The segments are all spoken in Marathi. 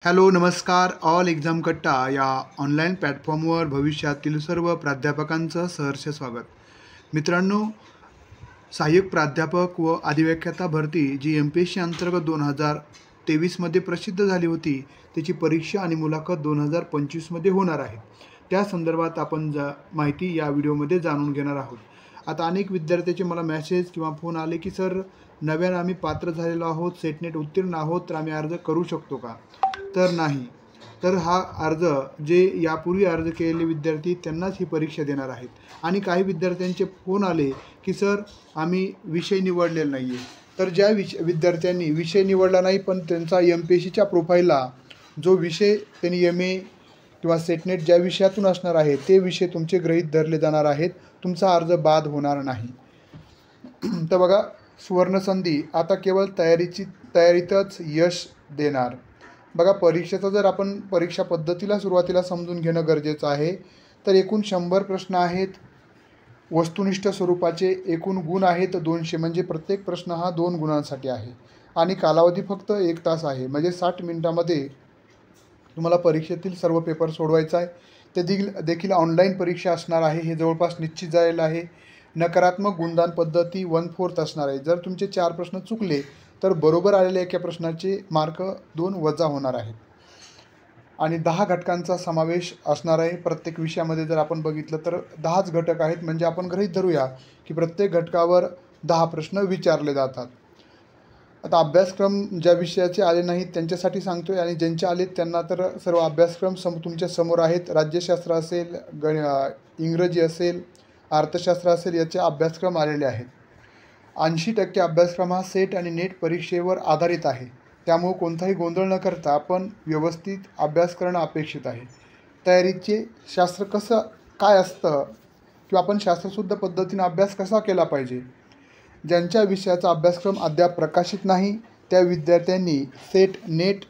हॅलो, नमस्कार. ऑल एक्झाम कट्टा या ऑनलाईन प्लॅटफॉर्मवर भविष्यातील सर्व प्राध्यापकांचं सहर्ष स्वागत. मित्रांनो, सहाय्यक प्राध्यापक व अधिव्याख्याता भरती जी MPSC अंतर्गत 2023मध्ये प्रसिद्ध झाली होती, त्याची परीक्षा आणि मुलाखत 2025मध्ये होणार आहे. त्या संदर्भात आपण माहिती या व्हिडिओमध्ये जाणून घेणार आहोत. आता अनेक विद्यार्थ्याचे मला मेसेज किंवा फोन आले की सर, नव्यानं आम्ही पात्र झालेलो आहोत, सेटनेट उत्तीर्ण आहोत, तर आम्ही अर्ज करू शकतो का? तर नाही. तर हा अर्ज जे यापूर्वी अर्ज केलेले विद्यार्थी त्यांनाच ही परीक्षा देणार आहेत. आणि काही विद्यार्थ्यांचे फोन आले की सर, आम्ही विषय निवडलेला नाही आहे. तर ज्या विद्यार्थ्यांनी विषय निवडला नाही पण त्यांचा MPSCच्या प्रोफाईलला जो विषय त्यांनी MA किंवा सेटनेट ज्या विषयातून असणार आहे ते विषय तुमचे गृहीत धरले जाणार आहेत. तुमचा अर्ज बाद होणार नाही. तर बघा, सुवर्णसंधी आता केवळ तयारीतच यश देणार. बघा, परीक्षेचं जर आपण परीक्षा पद्धतीला सुरुवातीला समजून घेणं गरजेचं आहे. तर एकूण 100 प्रश्न आहेत. वस्तुनिष्ठ स्वरूपाचे एकूण गुण आहेत 200, म्हणजे प्रत्येक प्रश्न हा 2 गुणांसाठी आहे. आणि कालावधी फक्त 1 तास आहे, म्हणजे 60 मिनिटामध्ये तुम्हाला परीक्षेतील सर्व पेपर सोडवायचा आहे. ते देखील ऑनलाईन परीक्षा असणार आहे, हे जवळपास निश्चित झालेलं आहे. नकारात्मक गुणदान पद्धती 1/4 असणार आहे. जर तुमचे 4 प्रश्न चुकले तर बरोबर आलेल्या एका प्रश्नाचे मार्क 2 वजा होणार आहेत. आणि 10 घटकांचा समावेश असणार आहे प्रत्येक विषयामध्ये. जर आपण बघितलं तर 10च घटक आहेत, म्हणजे आपण गृहीत धरूया की प्रत्येक घटकावर 10 प्रश्न विचारले जातात. आता अभ्यासक्रम ज्या विषयाचे आले नाहीत त्यांच्यासाठी सांगतो आहे, आणि ज्यांचे आलेत त्यांना तर सर्व अभ्यासक्रम तुमच्या समोर आहेत. राज्यशास्त्र असेल, इंग्रजी असेल, अर्थशास्त्र असेल, याचे अभ्यासक्रम आलेले आहेत. 80% अभ्यासक्रम हा सेट आणि नेट परीक्षेवर आधारित आहे. त्यामुळे कोणताही गोंधळ न करता आपण व्यवस्थित अभ्यास करणं अपेक्षित आहे. तयारीचे शास्त्र काय असतं किंवा आपण शास्त्रशुद्ध पद्धतीने अभ्यास कसा केला पाहिजे. ज्यांच्या विषयाचा अभ्यासक्रम अद्याप प्रकाशित नाही त्या विद्यार्थ्यांनी सेट, नेट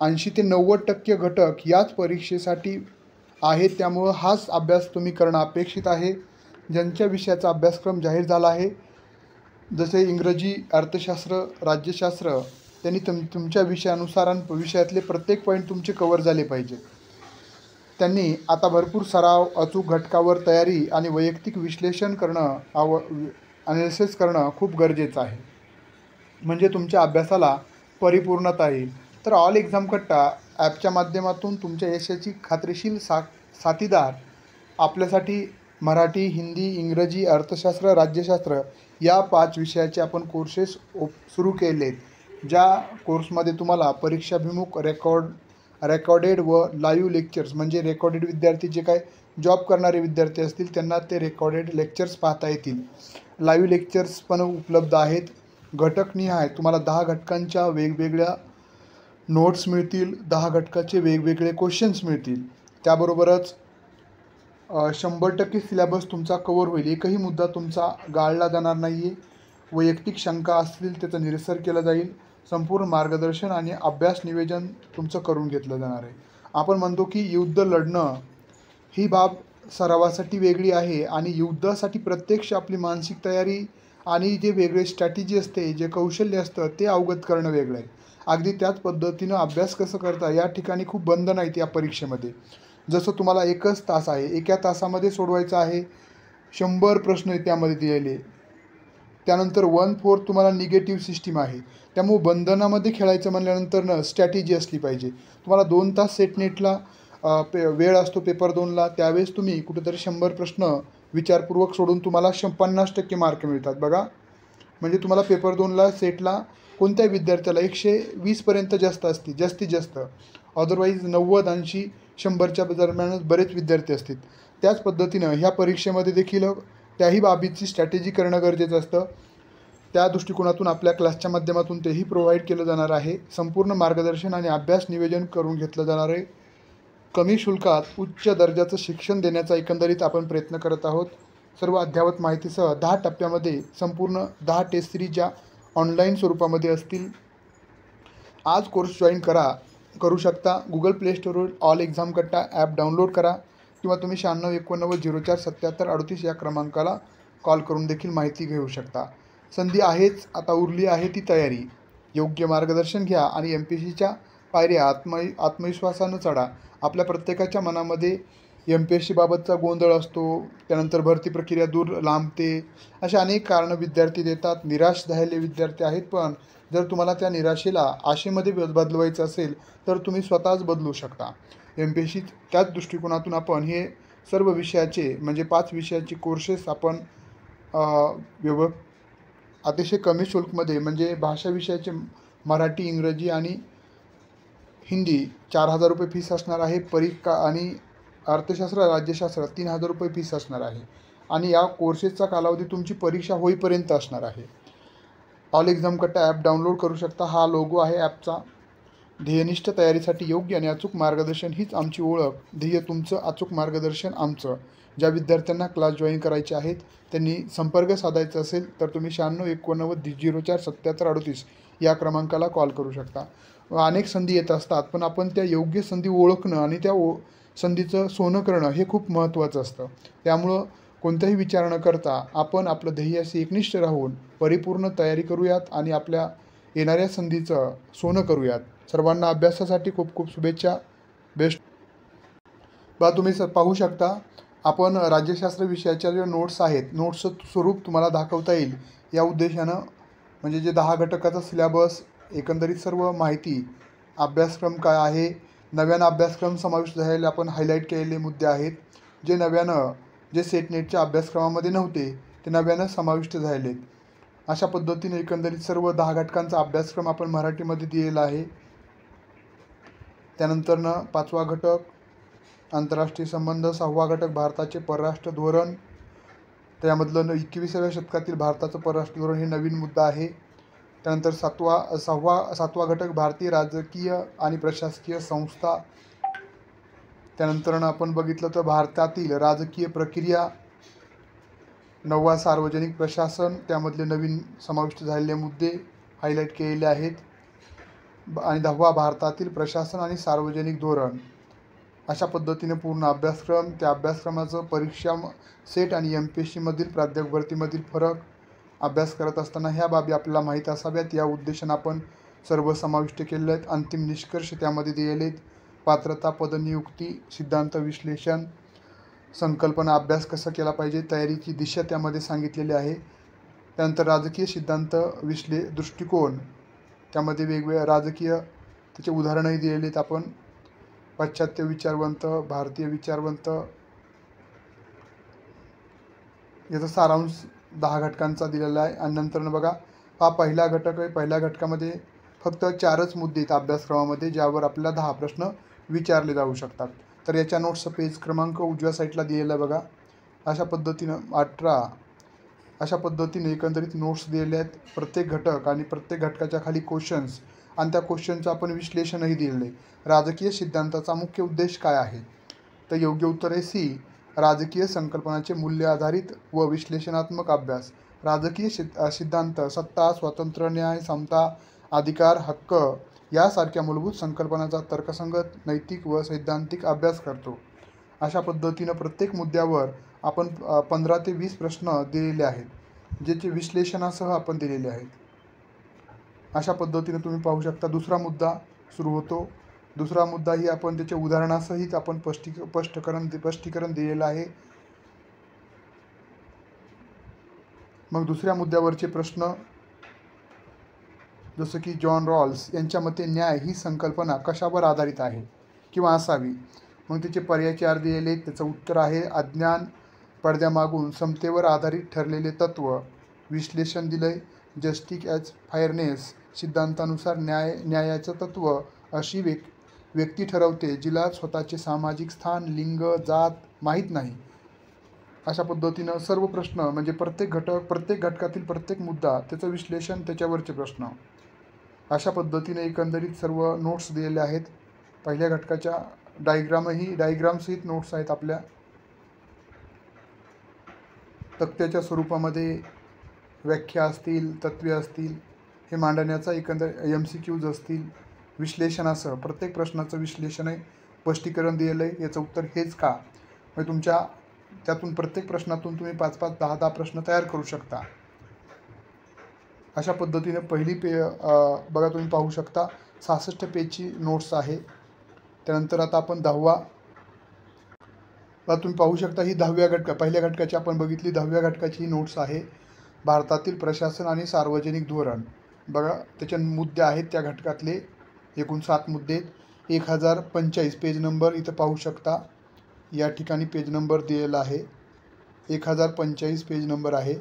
80 ते 90% घटक याच परीक्षेसाठी आहेत. त्यामुळं हाच अभ्यास तुम्ही करणं अपेक्षित आहे. ज्यांच्या विषयाचा अभ्यासक्रम जाहीर झाला आहे, जसे इंग्रजी, अर्थशास्त्र, राज्यशास्त्र, त्यांनी तुमच्या विषयातले प्रत्येक पॉईंट तुमचे कव्हर झाले पाहिजे. त्यांनी आता भरपूर सराव, अचूक घटकावर तयारी आणि वैयक्तिक विश्लेषण करणं, ॲनालिसिस करणं खूप गरजेचं आहे, म्हणजे तुमच्या अभ्यासाला परिपूर्णता येईल. तर ऑल एक्झाम कट्टा ॲपच्या माध्यमातून तुमच्या यशाची खात्रीशीर साथीदार आपल्यासाठी मराठी, हिंदी, इंग्रजी, अर्थशास्त्र, राज्यशास्त्र या 5 विषयाचे आपण कोर्सेस सुरू केले आहेत. ज्या कोर्समध्ये तुम्हाला परीक्षाभिमुख रेकॉर्डेड व लाईव्ह लेक्चर्स, म्हणजे रेकॉर्डेड विद्यार्थी जे काय जॉब करणारे विद्यार्थी असतील त्यांना ते रेकॉर्डेड लेक्चर्स पाहता येतील. लाईव्ह लेक्चर्स पण उपलब्ध आहेत. घटकनिहाय तुम्हाला 10 घटकांच्या वेगवेगळ्या नोट्स मिळतील, 10 घटकाचे वेगवेगळे क्वेश्चन्स मिळतील. त्याबरोबरच 100% सिलेबस तुमचा कव्हर होईल. एकही मुद्दा तुमचा गाळला जाणार नाही आहे. वैयक्तिक शंका असतील त्याचं निरसन केलं जाईल. संपूर्ण मार्गदर्शन आणि अभ्यास नियोजन तुमचं करून घेतलं जाणार आहे. आपण म्हणतो की युद्ध लढणं ही बाब सरावासाठी वेगळी आहे आणि युद्धासाठी प्रत्यक्ष आपली मानसिक तयारी आणि जे वेगळे स्ट्रॅटेजी असते, जे कौशल्य असतं ते अवगत करणं वेगळं आहे. अगदी त्याच पद्धतीनं अभ्यास कसं करता या ठिकाणी खूप बंधन आहेत या परीक्षेमध्ये. जसं तुम्हाला 1च तास आहे, एका तासामध्ये सोडवायचं आहे. 100 प्रश्न त्यामध्ये दिलेले. त्यानंतर 1/4 तुम्हाला निगेटिव्ह सिस्टीम आहे. त्यामुळे बंधनामध्ये खेळायचं म्हणल्यानंतर स्ट्रॅटेजी असली पाहिजे. तुम्हाला 2 तास सेट नेटला वेळ असतो पेपर 2ला, त्यावेळेस तुम्ही कुठेतरी 100 प्रश्न विचारपूर्वक सोडून तुम्हाला 50% मार्क मिळतात. बघा, म्हणजे तुम्हाला पेपर 2ला सेटला कोणत्या विद्यार्थ्याला 120पर्यंत जास्त असते जास्तीत जास्त. अदरवाईज 90, 80, 100च्या दरम्यानच बरेच विद्यार्थी असतील. त्याच पद्धतीनं ह्या परीक्षेमध्ये देखील त्याही बाबीची स्ट्रॅटेजी करणं गरजेचं असतं. त्या दृष्टिकोनातून आपल्या क्लासच्या माध्यमातून तेही प्रोव्हाइड केलं जाणार आहे. संपूर्ण मार्गदर्शन आणि अभ्यास नियोजन करून घेतलं जाणार आहे. कमी शुल्कात उच्च दर्जाचं शिक्षण देण्याचा एकंदरीत आपण प्रयत्न करत आहोत. सर्व अद्ययावत माहितीसह 10 टप्प्यामध्ये संपूर्ण 10 टेस्ट सिरीज ज्या ऑनलाईन स्वरूपामध्ये असतील. आज कोर्स जॉईन करू शकता. गुगल प्ले स्टोअरवर ऑल एक्झाम कट्टा ॲप डाउनलोड करा किंवा तुम्ही 96 89 04 77 38 या क्रमांकाला कॉल करून देखील माहिती घेऊ शकता. संधी आहेच, आता उरली आहे ती तयारी. योग्य मार्गदर्शन घ्या आणि MPSCच्या पायऱ्या आत्मविश्वासानं चढा. आपल्या प्रत्येकाच्या मनामध्ये MPSC बाबतचा गोंधळ असतो, त्यानंतर भरती प्रक्रिया दूर लांबते, अशा अनेक कारणं विद्यार्थी देतात. निराश झालेले विद्यार्थी आहेत, पण जर तुम्हाला त्या निराशेला आशेमध्ये बदलवायचं असेल तर तुम्ही स्वतःच बदलू शकता. MPSC त्याच दृष्टिकोनातून आपण हे सर्व विषयाचे म्हणजे 5 विषयाचे कोर्सेस आपण अतिशय कमी शुल्कमध्ये म्हणजे भाषा विषयाचे मराठी, इंग्रजी आणि हिंदी 4,000 रुपये फीस असणार आहे. आणि अर्थशास्त्र, राज्यशास्त्र 3,000 रुपये फीस असणार आहे आणि या कोर्सेसचा कालावधी तुमची परीक्षा होईपर्यंत असणार आहे. ऑल एक्झाम कट्टा ॲप डाउनलोड करू शकता. हा लोगो आहे ॲपचा. ध्येयनिष्ठ तयारीसाठी योग्य आणि अचूक मार्गदर्शन हीच आमची ओळख. ध्येय तुमचं, अचूक मार्गदर्शन आमचं. ज्या विद्यार्थ्यांना क्लास जॉईन करायचे आहेत त्यांनी संपर्क साधायचा असेल तर तुम्ही 9689047738 या क्रमांकाला कॉल करू शकता. अनेक संधी येत असतात, पण आपण त्या योग्य संधी ओळखणं आणि त्या संधीचं सोनं करणं हे खूप महत्त्वाचं असतं. त्यामुळं कोणताही विचार न करता आपण आपलं ध्येयाशी एकनिष्ठ राहून परिपूर्ण तयारी करूयात आणि आपल्या येणाऱ्या संधीचं सोनं करूयात. सर्वांना अभ्यासासाठी खूप खूप शुभेच्छा. बेस्ट. तुम्ही पाहू शकता आपण राज्यशास्त्र विषयाच्या ज्या नोट्स आहेत, नोट्सचं स्वरूप तुम्हाला दाखवता येईल या उद्देशानं. म्हणजे जे 10 घटकाचा सिलेबस, एकंदरीत सर्व माहिती, अभ्यासक्रम काय आहे, नव्यानं अभ्यासक्रम समाविष्ट झालेले आपण हायलाईट केलेले मुद्दे आहेत. जे नव्यानं जे सेट नेटच्या अभ्यासक्रमामध्ये नव्हते ते नव्यानं समाविष्ट झालेले आहेत. अशा पद्धतीने एकंदरीत सर्व 10 घटकांचा अभ्यासक्रम आपण मराठीमध्ये दिलेला आहे. त्यानंतरनं 5वा घटक आंतरराष्ट्रीय संबंध, 6वा घटक भारताचे परराष्ट्र धोरण, त्यामधलं 21व्या शतकातील भारताचं परराष्ट्र धोरण हे नवीन मुद्दा आहे. त्यानंतर 7वा घटक भारतीय राजकीय आणि प्रशासकीय संस्था. त्यानंतरनं आपण बघितलं तर भारतातील राजकीय प्रक्रिया. 9वा सार्वजनिक प्रशासन, त्यामधले नवीन समाविष्ट झालेले मुद्दे हायलाईट केलेले आहेत. आणि 10वा भारतातील प्रशासन आणि सार्वजनिक धोरण. अशा पद्धतीने पूर्ण अभ्यासक्रम, त्या अभ्यासक्रमाचं परीक्षा सेट आणि MPSCमधील प्राध्यापक भरतीमधील फरक, अभ्यास करत असताना ह्या बाबी आपल्याला माहीत असाव्यात या उद्देशानं आपण सर्व समाविष्ट केलेले आहेत. अंतिम निष्कर्ष त्यामध्ये दिलेले आहेत. पात्रता, पदनियुक्ती, सिद्धांत विश्लेषण, संकल्पना, अभ्यास कसा केला पाहिजे, तयारीची दिशा त्यामध्ये सांगितलेली आहे. त्यानंतर राजकीय सिद्धांत दृष्टिकोन, त्यामध्ये वेगवेगळ्या राजकीय त्याचे उदाहरणंही दिलेली आहेत. आपण पाश्चात्य विचारवंत, भारतीय विचारवंत याचा सारांश 10 घटकांचा दिलेला आहे. आणि नंतर बघा हा पहिला घटक आहे. पहिल्या घटकामध्ये फक्त 4च मुद्दे आहेत अभ्यासक्रमामध्ये, ज्यावर आपल्याला 10 प्रश्न विचारले जाऊ शकतात. तर याच्या नोट्सचा पेज क्रमांक उजव्या साईडला दिलेला आहे बघा. अशा पद्धतीनं 18 अशा पद्धतीने एकंदरीत नोट्स दिलेले आहेत. प्रत्येक घटक आणि प्रत्येक घटकाच्या खाली क्वेश्चन्स आणि त्या क्वेश्चनचं आपण विश्लेषणही दिलेलं आहे. राजकीय सिद्धांताचा मुख्य उद्देश काय आहे? तर योग्य उत्तर आहे सी. राजकीय संकल्पनाचे मूल्य आधारित व विश्लेषणात्मक अभ्यास. राजकीय सिद्धांत सत्ता, स्वातंत्र्य, न्याय, समता, अधिकार, हक्क यासारख्या मूलभूत संकल्पनांचा तर्कसंगत, नैतिक व सैद्धांतिक अभ्यास करतो. अशा पद्धतीनं प्रत्येक मुद्द्यावर आपण 15 ते 20 प्रश्न दिलेले आहेत, ज्याचे विश्लेषणासह आपण दिलेले आहेत. अशा पद्धतीने तुम्ही पाहू शकता. दुसरा मुद्दा सुरू होतो. दुसरा मुद्दा ही आपण त्याच्या उदाहरणासहित आपण स्पष्टीकरण दिलेलं आहे. मग दुसऱ्या मुद्द्यावरचे प्रश्न, जसं की जॉन रॉल्स यांच्या मते न्याय ही संकल्पना कशावर आधारित आहे किंवा असावी. मग त्याचे पर्याय 4 दिलेले. त्याचं उत्तर आहे अज्ञान, पडद्यामागून समतेवर आधारित ठरलेले तत्त्व. विश्लेषण दिलंय जस्टिस ॲज फेअरनेस सिद्धांतानुसार न्यायाचं तत्त्व अशी व्यक्ती ठरवते जिला स्वतःचे सामाजिक स्थान, लिंग, जात माहीत नाही. अशा पद्धतीनं सर्व प्रश्न म्हणजे प्रत्येक घटकातील प्रत्येक मुद्दा, त्याचं विश्लेषण, त्याच्यावरचे प्रश्न. अशा पद्धतीने एकंदरीत सर्व नोट्स दिलेले आहेत. पहिल्या घटकाच्या डायग्रामसहित नोट्स आहेत आपल्या. तक्त्याच्या स्वरूपामध्ये व्याख्या असतील, तत्त्वे असतील, हे मांडण्याचा एकंदर MCQज असतील. विश्लेषणासह प्रत्येक प्रश्नाचं विश्लेषण आहे, स्पष्टीकरण दिलेलं आहे. याचं उत्तर हेच का, म्हणजे तुमच्या त्यातून प्रत्येक प्रश्नातून तुम्ही 5-5, 10-10 प्रश्न तयार करू शकता. अशा पद्धतीने पहिली बघा तुम्ही पाहू शकता 66 पेजची नोट्स आहे. त्यानंतर आता आपण 10वा, तुम्ही पाहू शकता ही 10व्या पहिल्या घटकाची आपण बघितली, 10व्या घटकाची नोट्स आहे. भारतातील प्रशासन आणि सार्वजनिक धोरण. बघा त्याचे मुद्दे आहेत त्या घटकातले, एकूण 7 मुद्दे. 1045 पेज नंबर इथं पाहू शकता, या ठिकाणी पेज नंबर दिलेला आहे. 1045 पेज नंबर आहे.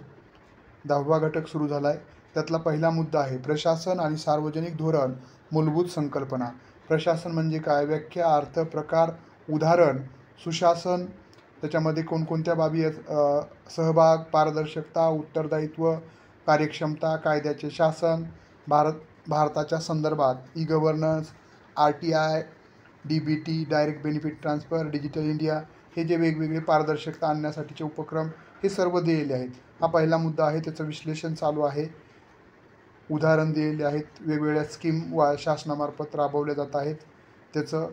10वा घटक सुरू झाला आहे. त्यातला पहिला मुद्दा आहे प्रशासन आणि सार्वजनिक धोरण मूलभूत संकल्पना. प्रशासन म्हणजे काय, व्याख्या, अर्थ, प्रकार, उदाहरण. सुशासन, त्याच्यामध्ये कोणकोणत्या बाबी आहेत, सहभाग, पारदर्शकता, उत्तरदायित्व, कार्यक्षमता, कायद्याचे शासन. भारताच्या संदर्भात e governance, RTI, DBT, direct benefit transfer, digital India, हे जे वेगवेगळे पारदर्शकता आणण्यासाठीचे उपक्रम हे सर्व दिलेले आहेत. हा पहिला मुद्दा आहे, त्याचं विश्लेषण चालू आहे. उदाहरण दिलेले आहेत, वेगवेगळ्या स्कीम शासनामार्फत राबवल्या जात आहेत त्याचं.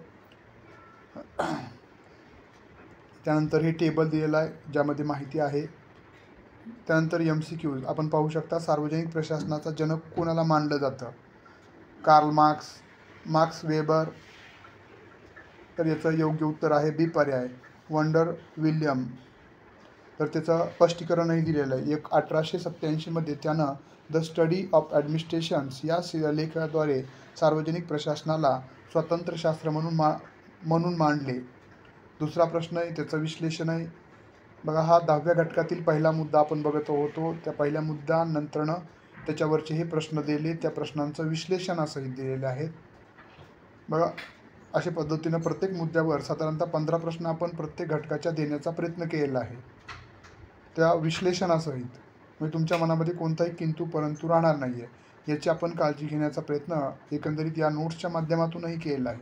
त्यानंतर हे टेबल दिलेलं आहे ज्यामध्ये माहिती आहे. त्यानंतर MCQs आपण पाहू शकता. सार्वजनिक प्रशासनाचा जनक कोणाला मानलं जातं, कार्ल मार्क्स वेबर. तर याचं योग्य उत्तर आहे बी पर्याय, वंडर विल्यम. तर त्याचं स्पष्टीकरणही दिलेलं आहे. 1887 मध्ये त्यानं द स्टडी ऑफ ॲडमिनिस्ट्रेशन्स या लेखाद्वारे सार्वजनिक प्रशासनाला स्वतंत्र शास्त्र म्हणून मांडले. दुसरा प्रश्न आहे, त्याचं विश्लेषण आहे. बघा हा 10व्या घटकातील पहिला मुद्दा आपण बघत होतो. त्या पहिल्या मुद्द्यानंतरनं त्याच्यावरचे हे प्रश्न दिले, त्या प्रश्नांचं विश्लेषणासहित दिलेले आहेत. बघा अशा पद्धतीनं प्रत्येक मुद्द्यावर साधारणतः 15 प्रश्न आपण प्रत्येक घटकाच्या देण्याचा प्रयत्न केलेला आहे त्या विश्लेषणासहित. म्हणजे तुमच्या मनामध्ये कोणताही किंतु परंतु राहणार नाही आहे, याची आपण काळजी घेण्याचा प्रयत्न एकंदरीत या नोट्सच्या माध्यमातूनही केलेला आहे.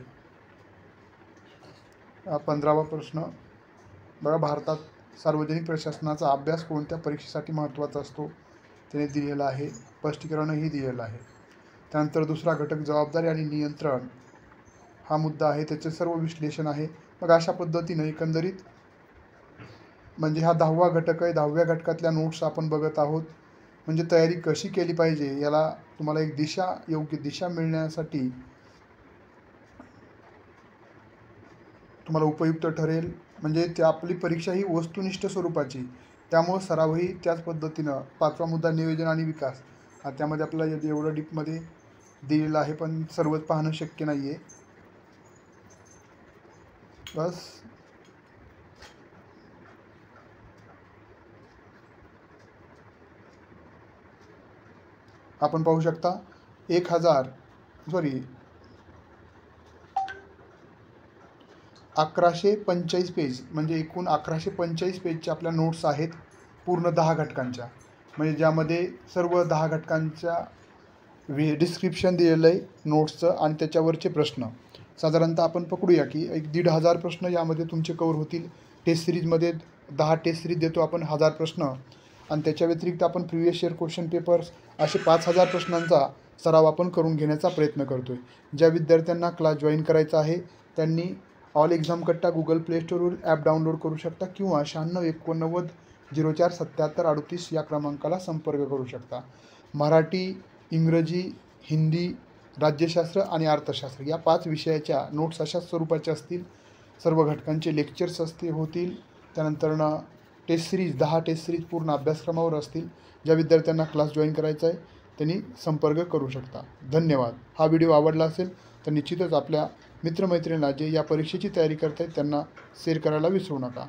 15वा प्रश्न बघा, भारतात सार्वजनिक प्रशासनाचा अभ्यास कोणत्या परीक्षेसाठी महत्त्वाचा असतो, त्याने दिलेला आहे. स्पष्टीकरणही दिलेलं आहे. त्यानंतर दुसरा घटक जबाबदारी आणि नियंत्रण हा मुद्दा आहे, त्याचे सर्व विश्लेषण आहे. मग अशा पद्धतीनं एकंदरीत म्हणजे हा 10वा घटक आहे. 10व्या घटकातल्या नोट्स आपण बघत आहोत. म्हणजे तयारी कशी केली पाहिजे याला तुम्हाला एक योग्य दिशा मिळण्यासाठी तुम्हाला उपयुक्त ठरेल. म्हणजे ते आपली परीक्षा ही वस्तुनिष्ठ स्वरूपाची, त्यामुळं सरावही त्याच पद्धतीनं. 5वा मुद्दा नियोजन आणि विकास. त्यामध्ये आपल्याला एवढं डीपमध्ये दिलेलं आहे, पण सर्वच पाहणं शक्य नाही आहे. बस आपण पाहू शकता 1145 पेज, म्हणजे एकूण 1145 पेजच्या आपल्या नोट्स आहेत पूर्ण 10 घटकांच्या. म्हणजे ज्यामध्ये सर्व 10 घटकांच्या डिस्क्रिप्शन दिलेलं आहे नोट्सचं आणि त्याच्यावरचे प्रश्न. साधारणतः आपण पकडूया की 1,500 प्रश्न यामध्ये तुमचे कवर होतील. टेस्ट सिरीजमध्ये 10 टेस्ट सिरीज देतो आपण, 1000 प्रश्न, आणि त्याच्या व्यतिरिक्त आपण प्रिव्हियस इयर क्वेश्चन पेपर्स असे 5000 प्रश्नांचा सराव आपण करून घेण्याचा प्रयत्न करतो आहे. ज्या विद्यार्थ्यांना क्लास जॉईन करायचा आहे त्यांनी ऑल एक्झाम कट्टा गुगल प्ले स्टोरवरून ॲप डाउनलोड करू शकता किंवा 9689047738 या क्रमांकाला संपर्क करू शकता. मराठी, इंग्रजी, हिंदी, राज्यशास्त्र आणि अर्थशास्त्र या 5 विषयाच्या नोट्स अशा स्वरूपाच्या असतील. सर्व घटकांचे लेक्चर्स होतील. त्यानंतरनं टेस्ट सिरीज 10 टेस्ट सिरीज पूर्ण अभ्यासक्रमावर असतील. ज्या विद्यार्थ्यांना क्लास जॉईन करायचा आहे त्यांनी संपर्क करू शकता. धन्यवाद. हा व्हिडिओ आवडला असेल तर निश्चितच आपल्या मित्रमैत्रिणींना जे या परीक्षेची तयारी करत आहेत त्यांना शेअर करायला विसरू नका.